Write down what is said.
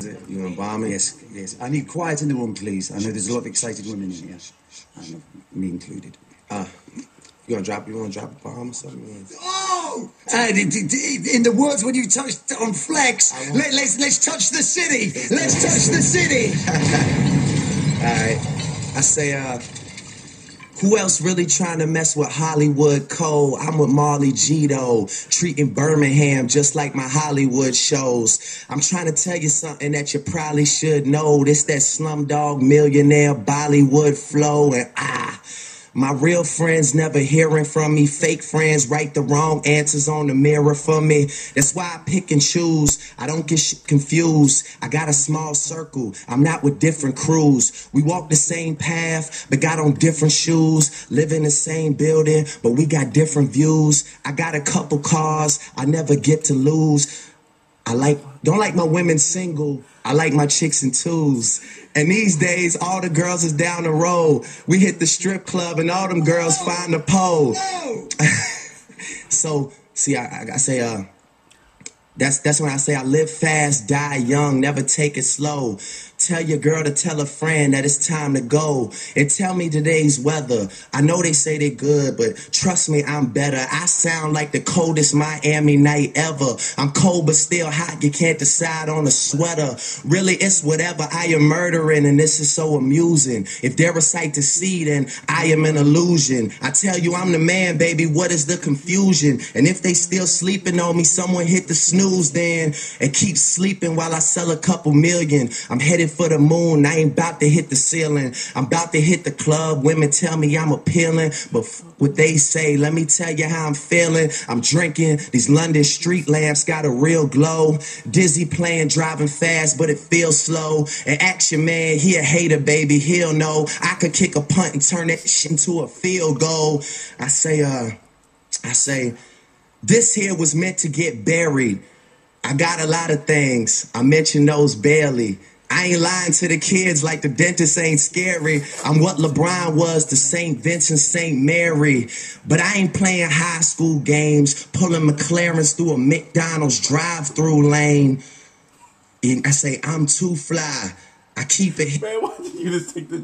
You want to bomb me? Yes, yes. I need quiet in the room, please. I know there's a lot of excited women in here, and me included. You want to drop a bomb or something? Oh! In the words when you touched on Flex, let's touch the city. Let's touch the city. All right. I say, who else really trying to mess with Hollywood Cole? I'm with Marley Gito, treating Birmingham just like my Hollywood shows. I'm trying to tell you something that you probably should know. This that Slumdog Millionaire Bollywood flow, and my real friends never hearing from me. Fake friends write the wrong answers on the mirror for me. That's why I pick and choose. I don't get confused. I got a small circle. I'm not with different crews. We walk the same path, but got on different shoes. Live in the same building, but we got different views. I got a couple cars I never get to lose. Don't like my women single. I like my chicks in twos. And these days, all the girls is down the road. We hit the strip club and all them girls find the pole. So, see, I say, that's when I say I live fast, die young, never take it slow. Tell your girl to tell a friend that it's time to go. And tell me today's weather. I know they say they're good, but trust me, I'm better. I sound like the coldest Miami night ever. I'm cold but still hot, you can't decide on a sweater. Really, it's whatever. I am murdering and this is so amusing. If they're a sight to see, then I am an illusion. I tell you I'm the man, baby, what is the confusion? And if they still sleeping on me, someone hit the snooze then. And keep sleeping while I sell a couple million. I'm headed for the moon, I ain't about to hit the ceiling. I'm about to hit the club, women tell me I'm appealing. But what they say, let me tell you how I'm feeling. I'm drinking, these London street lamps got a real glow. Dizzy playing, driving fast, but it feels slow. And Action Man, he a hater, baby, he'll know. I could kick a punt and turn that shit into a field goal. I say, this here was meant to get buried. I got a lot of things, I mention those barely. I ain't lying to the kids like the dentist ain't scary. I'm what LeBron was to St. Vincent, St. Mary. But I ain't playing high school games, pulling McLarens through a McDonald's drive-through lane. I say, I'm too fly. I keep it. Man, why did you just take the